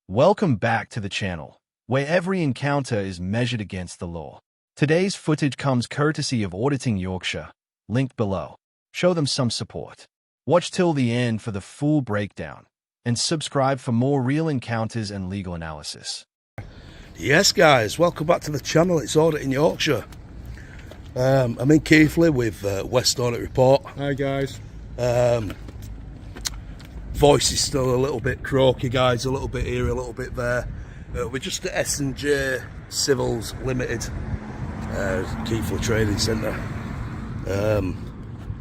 Welcome back to the channel, where every encounter is measured against the law. Today's footage comes courtesy of Auditing Yorkshire, linked below. Show them some support. Watch till the end for the full breakdown, and subscribe for more real encounters and legal analysis. Yes guys, welcome back to the channel. It's Auditing Yorkshire. I'm in Keighley with West Audit Report. Hi guys. Voice is still a little bit croaky guys, a little bit here, a little bit there. We're just at S&J Civils Limited, Keighley Trading Centre.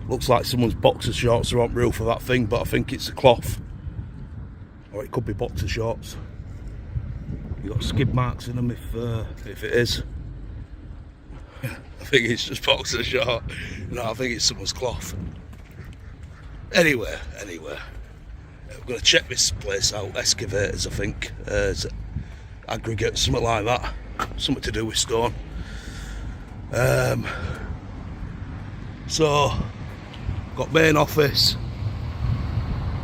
Looks like someone's boxer shorts are on roof of that thing, but I think it's a cloth. Or it could be boxer shorts. You've got skid marks in them if it is. I think it's just boxer short. No, I think it's someone's cloth. Anyway. We're going to check this place out. Excavators, I think. Aggregate, something like that. Something to do with stone. So, got main office,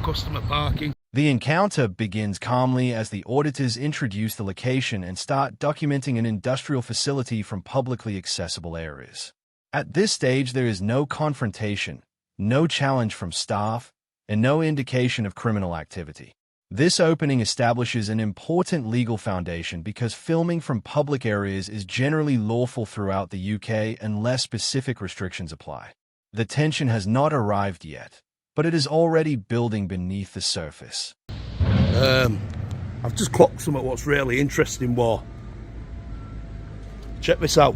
customer parking. The encounter begins calmly as the auditors introduce the location and start documenting an industrial facility from publicly accessible areas. At this stage, there is no confrontation, no challenge from staff, and no indication of criminal activity. This opening establishes an important legal foundation because filming from public areas is generally lawful throughout the UK unless specific restrictions apply. The tension has not arrived yet, but it is already building beneath the surface. I've just clocked something what's really interesting, War. Check this out.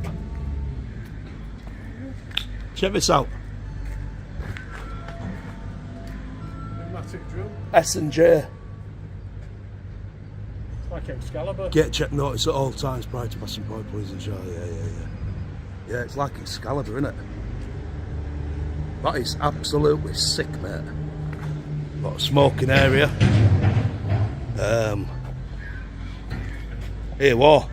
Check this out. Drill. S&J. It's like Excalibur. Get check notice at all times prior to passing point, please ensure. Yeah, it's like Excalibur, isn't it? That is absolutely sick, mate. Got a smoking area. Here, War.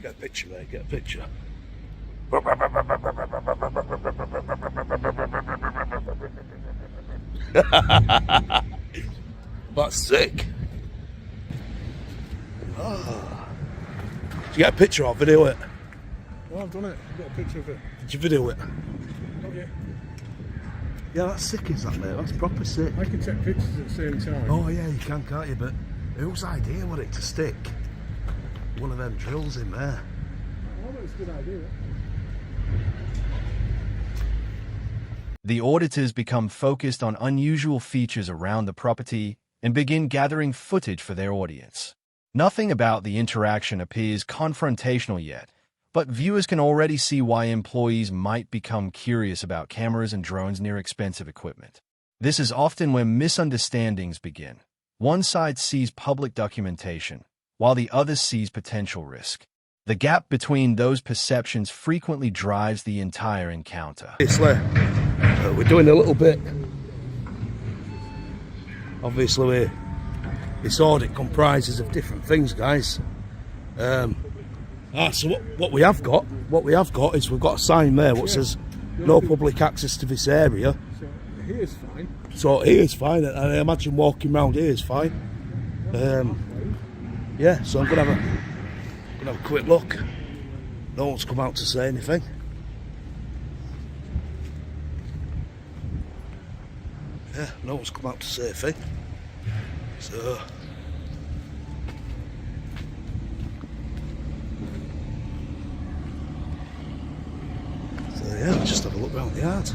Get a picture, mate, get a picture. That's sick. Oh. Did you get a picture or video it? Well, I've done it. I've got a picture of it. Did you video it? Okay. Yeah, that's sick, is that, mate? That's proper sick. I can take pictures at the same time. Oh yeah, you can, can't you? But whose idea was it to stick one of them drills in there? Well, it's a good idea. The auditors become focused on unusual features around the property and begin gathering footage for their audience. Nothing about the interaction appears confrontational yet, but viewers can already see why employees might become curious about cameras and drones near expensive equipment. This is often where misunderstandings begin. One side sees public documentation, while the other sees potential risk. The gap between those perceptions frequently drives the entire encounter. We're doing a little bit. Obviously, this audit comprises of different things, guys. So what we have got is we've got a sign there what says no public access to this area. So here's fine. So here's fine, and I imagine walking around here is fine. Yeah, so I'm gonna have a quick look. No one's come out to say anything. Yeah, no one's come out to say a thing. So yeah, let's just have a look around the yard.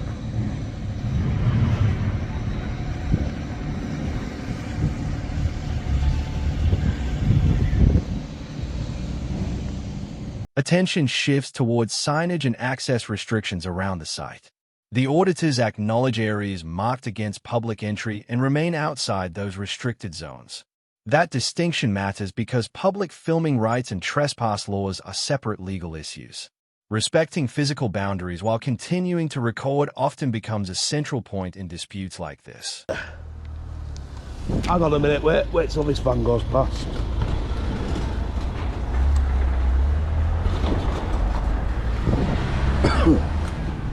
Attention shifts towards signage and access restrictions around the site. The auditors acknowledge areas marked against public entry and remain outside those restricted zones. That distinction matters because public filming rights and trespass laws are separate legal issues. Respecting physical boundaries while continuing to record often becomes a central point in disputes like this. Hang on a minute, wait till this van goes past.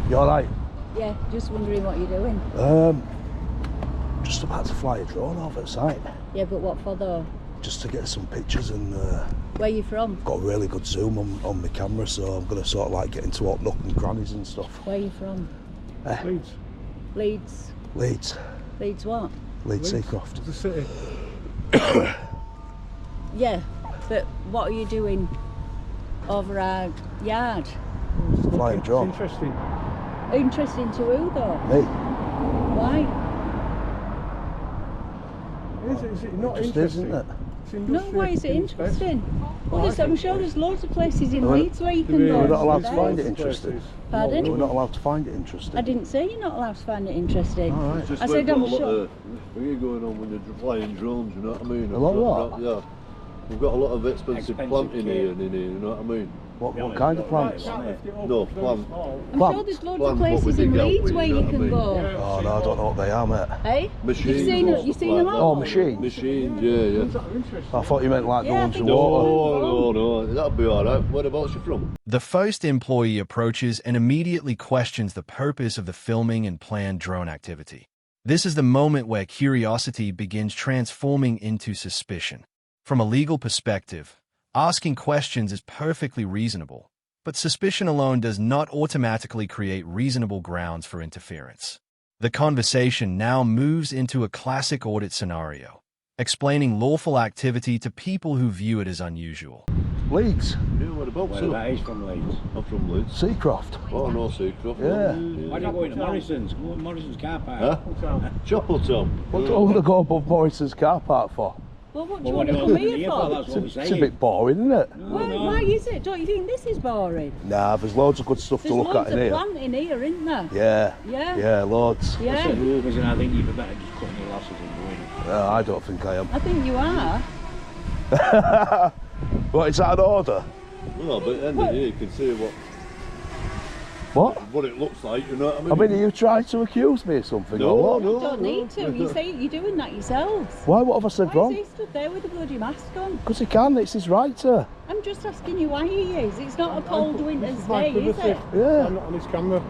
You alright? Yeah, just wondering what you're doing. just about to fly a drone over the site. Yeah, but what for though? Just to get some pictures and Where are you from? got a really good zoom on my camera, so I'm going to sort of like get into all nook and crannies and stuff. Where are you from? Leeds. Leeds. Leeds. Leeds what? Leeds Seacroft. The city. Yeah, but what are you doing over our yard? Flying drone. Interesting. Interesting to who though? Me. Why? Is it not Just interesting? isn't it? It's No, industrial. why is it It's best. interesting? Well, I'm sure there's loads of places in Well, Leeds where you can We're go. We're not allowed to There's find it loads. interesting. Pardon? We're not allowed to find it interesting. I didn't say you're not allowed to find it interesting. All right. Just I like said got I'm a lot sure. of things going on when you're flying drones, you know what I mean? A lot what? Yeah. We've got a lot of expensive plant in here and in here, you know what I mean? What kind of plants? No, plant. I'm sure there's loads Plant of what we places in dig out Leeds with, where you know you what I can mean? go. Oh no, I don't know what they are, mate. Hey? Machines. You've and seen stuff them like all? Oh, machines. Machines, yeah. I thought you meant like the Yeah, I ones in think water. No, that'll be alright. Whereabouts you from? The first employee approaches and immediately questions the purpose of the filming and planned drone activity. This is the moment where curiosity begins transforming into suspicion. From a legal perspective, asking questions is perfectly reasonable, but suspicion alone does not automatically create reasonable grounds for interference. The conversation now moves into a classic audit scenario, explaining lawful activity to people who view it as unusual. Leeds. Yeah, whereabouts? Well, that is from Leeds. I'm from Leeds. Seacroft. Oh, no, Seacroft. Yeah. Why do you go into Morrison's? Go to Morrison's car park. Huh? Chapeltown. What do I want to go above Morrison's car park for? Well, what do Well, you what want do to you come want here here for? for? That's what we're It's a saying. bit boring, isn't it? Why is it? Don't you think this is boring? Nah, there's loads of good stuff There's to look loads at in of here. plant in here, isn't there? Yeah. Yeah. Yeah, loads. I Yeah. said rumours, and I think you'd be better just cutting your losses and going. No, I don't think I am. I think you are. What, is that an order? No, but at the end of the day, you can see What? what it looks like, you know what I mean? I mean, are you trying to accuse me of something or No, what? no. You don't need to. You say you're doing that yourselves. Why? What have I said Why wrong? is he stood there with a bloody mask on? Because he can, it's his right to. I'm just asking you why he is. It's not a cold winter's It's my day, is privacy. it? Yeah. I'm not on his camera.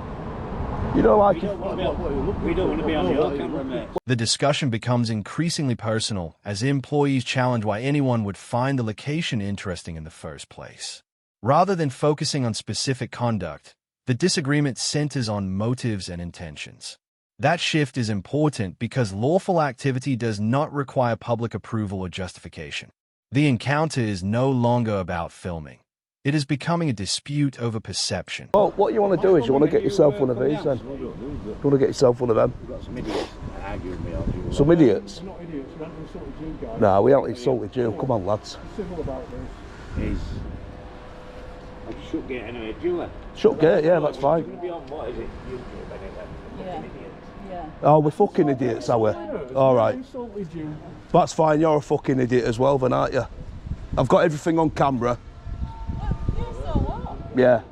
You know, like, We don't want to be on your camera, mate. The discussion becomes increasingly personal as employees challenge why anyone would find the location interesting in the first place. Rather than focusing on specific conduct, the disagreement centers on motives and intentions. That shift is important because lawful activity does not require public approval or justification. The encounter is no longer about filming. It is becoming a dispute over perception. well, what you want to do is you want to get yourself one of these then. You want to get yourself one of them. You've got some idiots arguing me or Some idiots. We're not idiots. We haven't insulted you guys. Nah, we haven't insulted you. Come on, lads. Civil about this. is. I should get anyway, Julie. Shut gate, yeah, that's fine. It's going to be on what is it? YouTube anyway. Yeah. Yeah. Oh, we're fucking idiots, are we? All right. Insulted you. That's fine, you're a fucking idiot as well then, aren't you? I've got everything on camera. Yeah, so what? Yeah. So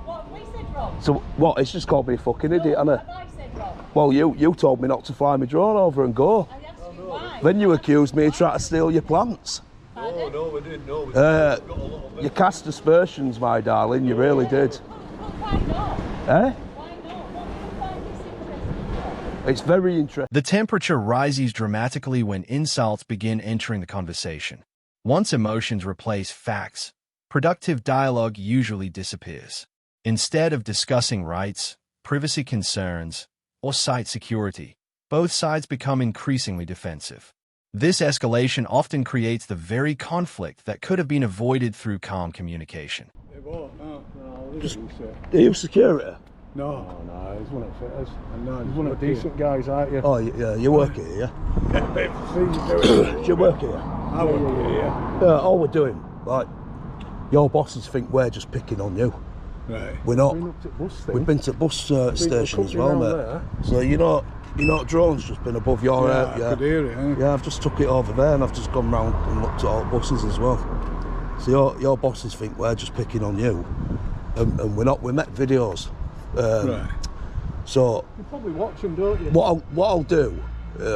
what have we said wrong? So, what? It's just called me a fucking idiot, What hasn't it? have I said wrong? Well, you told me not to fly my drone over and go. I asked you why. Then you accused me of trying to steal your plants. No, no, we didn't. No, we Uh, got a lot of You cast aspersions, my darling, you really did. Why not? Eh? Why not? What do you find this interesting? It's very interesting. The temperature rises dramatically when insults begin entering the conversation. Once emotions replace facts, productive dialogue usually disappears. Instead of discussing rights, privacy concerns, or site security, both sides become increasingly defensive. This escalation often creates the very conflict that could have been avoided through calm communication. It won't. No, Just- no. Are you security? No, he's one of the fitters. And no, he's one of the decent guys, aren't you? Oh, yeah, you work here, yeah? See, you do it. Do you work here? I work here, yeah. Yeah, all we're doing, like, your bosses think we're just picking on you. Right. We're not. Been up to bus thing. We've been to bus station as well, round mate. there. So you know, drone's just been above your Yeah, head. I could hear it, eh? Yeah, I've just took it over there and I've just gone round and looked at all buses as well. So your bosses think we're just picking on you, and we're not. We make videos. Right. So You probably watch them, don't you? what I'll do?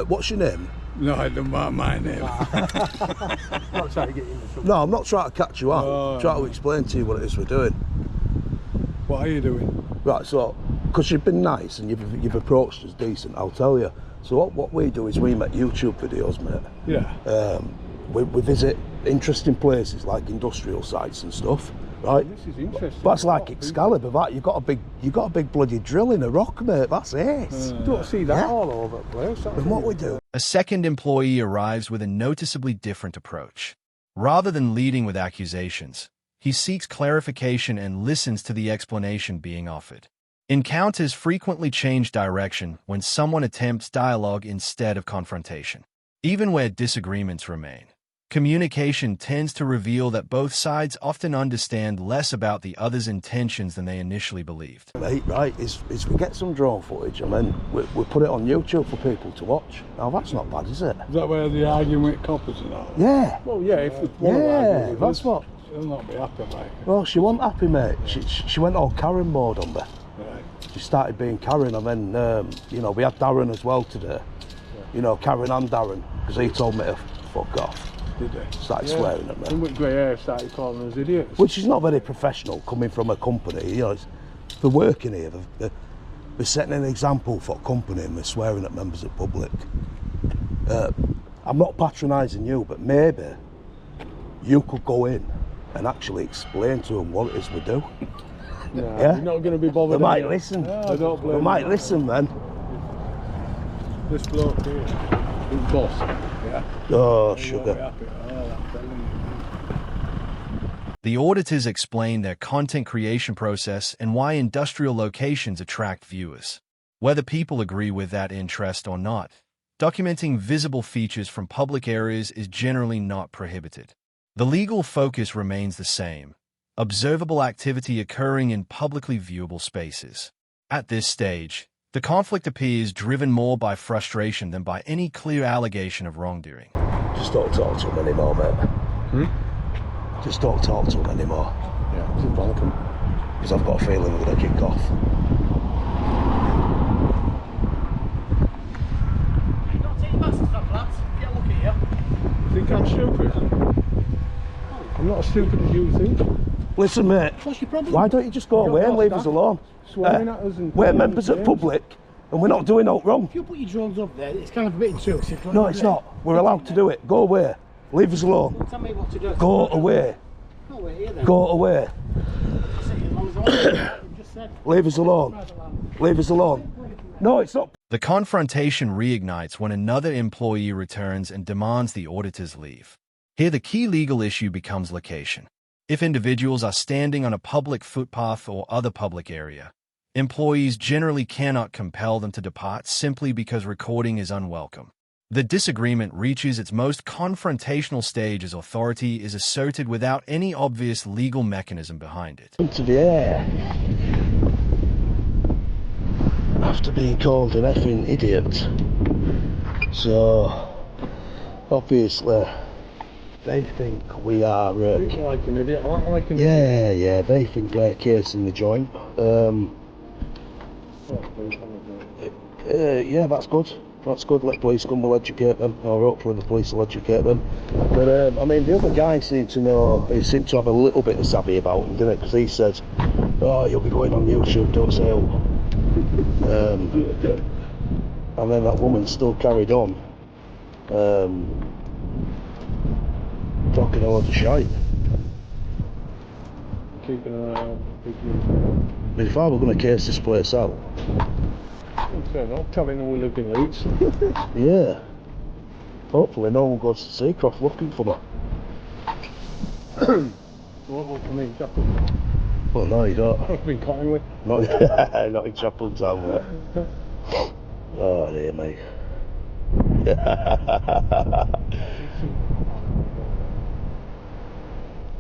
What's your name? No, I don't mind my name. Not trying to get you in trouble. No, I'm not trying to catch you out. Oh. I'm trying to explain to you what it is we're doing. What are you doing? Right. So, because you've been nice and you've approached us decent, I'll tell you. So what we do is we make YouTube videos, mate. Yeah. We visit interesting places like industrial sites and stuff, right? This is interesting. That's like Excalibur. That you got a big bloody drill in a rock, mate. That's it. Don't see that all over the place. And what we do? A second employee arrives with a noticeably different approach. Rather than leading with accusations, he seeks clarification and listens to the explanation being offered. Encounters frequently change direction when someone attempts dialogue instead of confrontation. Even where disagreements remain, communication tends to reveal that both sides often understand less about the other's intentions than they initially believed. Right, is we get some drone footage and then we put it on YouTube for people to watch. Now that's not bad, is it? Is that where the argument with coppers and all? Yeah. Well, yeah, if it's one of them, that's what. She'll not be happy, mate. Well, she wasn't happy, mate. She went all Karen mode on me. Right. She started being Karen, and then you know, we had Darren as well today. You know, Karen and Darren, because he told me to fuck off. Did they? Started swearing at me. And with grey hair started calling us idiots. Which is not very professional coming from a company. You know, they're working here. They're setting an example for a company and they're swearing at members of the public. I'm not patronising you, but maybe you could go in and actually explain to them what it is we do. No, Yeah? you're not going to be bothered. They might listen. I don't blame They might you. listen then. This bloke here, his boss. Yeah. Oh, He sugar. won't be happy at all, I'm telling you. The auditors explain their content creation process and why industrial locations attract viewers. Whether people agree with that interest or not, documenting visible features from public areas is generally not prohibited. The legal focus remains the same: observable activity occurring in publicly viewable spaces. At this stage, the conflict appears driven more by frustration than by any clear allegation of wrongdoing. Just don't talk to him anymore, mate. Just don't talk to him anymore. Yeah, just bonk him. Because I've got a feeling we're going to kick off. Think I'm stupid? I'm not as stupid as you think. Listen, mate, What's your problem? why don't you just go away and leave us alone? Swearing at us and We're calling members us of public and we're not doing no wrong. If you put your drones up there, it's kind of a bit intrusive. No, it's not. We're allowed to do it. Go away. Leave us alone. Tell me what to do. Go away. No, we're here then. Go away. Just said. Leave us alone. Leave us alone. No, it's not. The confrontation reignites when another employee returns and demands the auditor's leave. Here, the key legal issue becomes location. If individuals are standing on a public footpath or other public area, employees generally cannot compel them to depart simply because recording is unwelcome. The disagreement reaches its most confrontational stage as authority is asserted without any obvious legal mechanism behind it. Into the air. After being called an effing idiot. So, obviously, they think we are. Think like an idiot, aren't like an idiot. Yeah, they think we're casing the joint. Yeah, that's good. That's good. Let police come, we'll educate them, or hopefully the police will educate them. But I mean, the other guy seemed to know. He seemed to have a little bit of savvy about him, didn't it? Because he said, "Oh, you'll be going on YouTube. Don't say who." And then that woman still carried on, talking a lot of shite. Keeping an eye on But if I were going to case this place out, I'm telling them we live in Leeds. yeah, hopefully no one goes to Seacroft looking for me. Won't look for me, Chapel. Well, no, you don't. I've been cutting with. Not, not in Chapel Town, mate. Oh, dear, mate.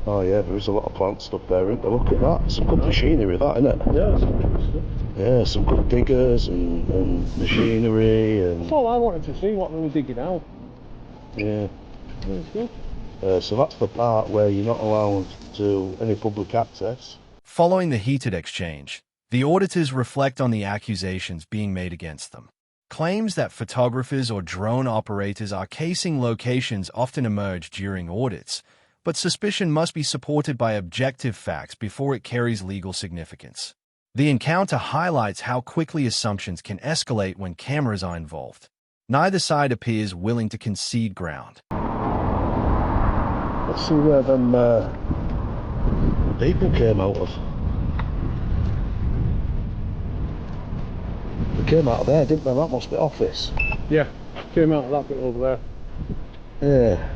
Oh, yeah, there is a lot of plant stuff there, isn't there? Look at that. Some good machinery, that, isn't it? Yeah, that's interesting. Yeah, some good diggers and machinery and... That's all I wanted to see, what they were digging out. Yeah. That's good. So that's the part where you're not allowed to any public access. Following the heated exchange, the auditors reflect on the accusations being made against them. Claims that photographers or drone operators are casing locations often emerge during audits, but suspicion must be supported by objective facts before it carries legal significance. The encounter highlights how quickly assumptions can escalate when cameras are involved. Neither side appears willing to concede ground. Let's see where them people came out of. They came out of there, didn't they? That must be office. Yeah, came out of that bit over Yeah.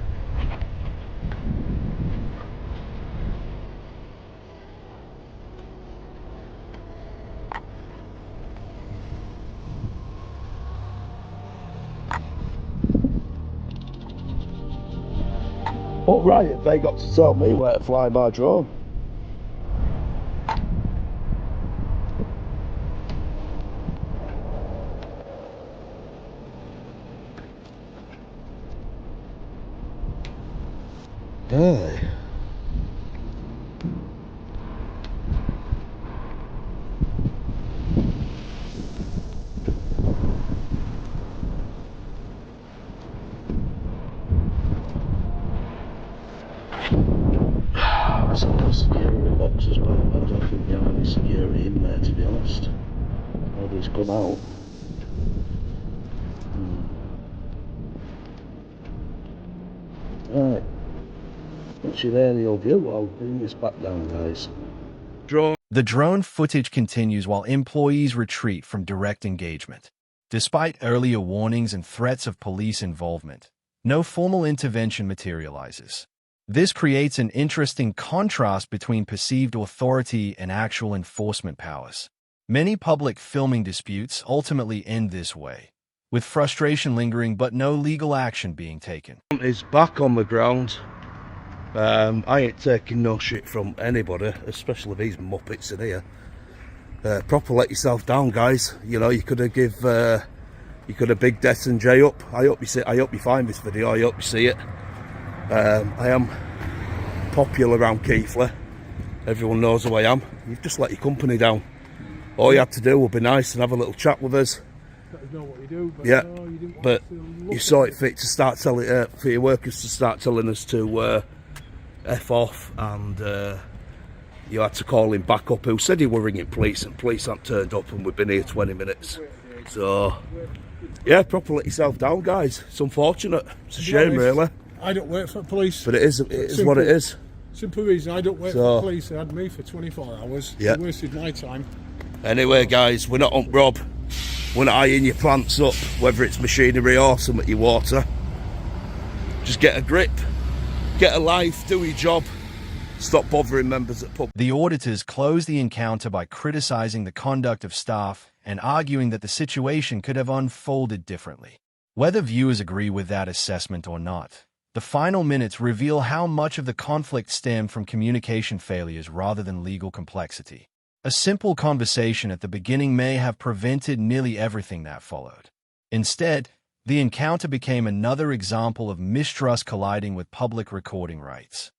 What right have they got to tell me where to fly my drone? Hey. There's some security boxes, but I don't think they have any security in there, to be honest. Nobody's come out. Right. What's your aerial view? I'll bring this back down, guys. Drone. The drone footage continues while employees retreat from direct engagement. Despite earlier warnings and threats of police involvement, no formal intervention materializes. This creates an interesting contrast between perceived authority and actual enforcement powers. Many public filming disputes ultimately end this way, with frustration lingering but no legal action being taken. Is back on the ground. I ain't taking no shit from anybody, especially these muppets in here. Proper let yourself down, guys. You know, you could have big death and J up. I hope you find this video. I hope you see it. I am popular around Keighley. Everyone knows who I am. You've just let your company down. All you had to do would be nice and have a little chat with us. Let us know what you do, but yeah, no, you didn't want but to look you saw at it fit to start telling for your workers to start telling us to F off, and you had to call him back up, who said he were ringing police, and police haven't turned up, and we've been here 20 minutes. So, yeah, proper let yourself down, guys. It's unfortunate. It's a shame, really. I don't work for police. But it is what it is. Simple reason, I don't work for police. They had me for 24 hours. Yeah. They wasted my time. Anyway, guys, we're not on Rob. We're not eyeing your plants up, whether it's machinery or some at your water. Just get a grip, get a life, do your job. Stop bothering members at pub. The auditors closed the encounter by criticizing the conduct of staff and arguing that the situation could have unfolded differently. Whether viewers agree with that assessment or not, the final minutes reveal how much of the conflict stemmed from communication failures rather than legal complexity. A simple conversation at the beginning may have prevented nearly everything that followed. Instead, the encounter became another example of mistrust colliding with public recording rights.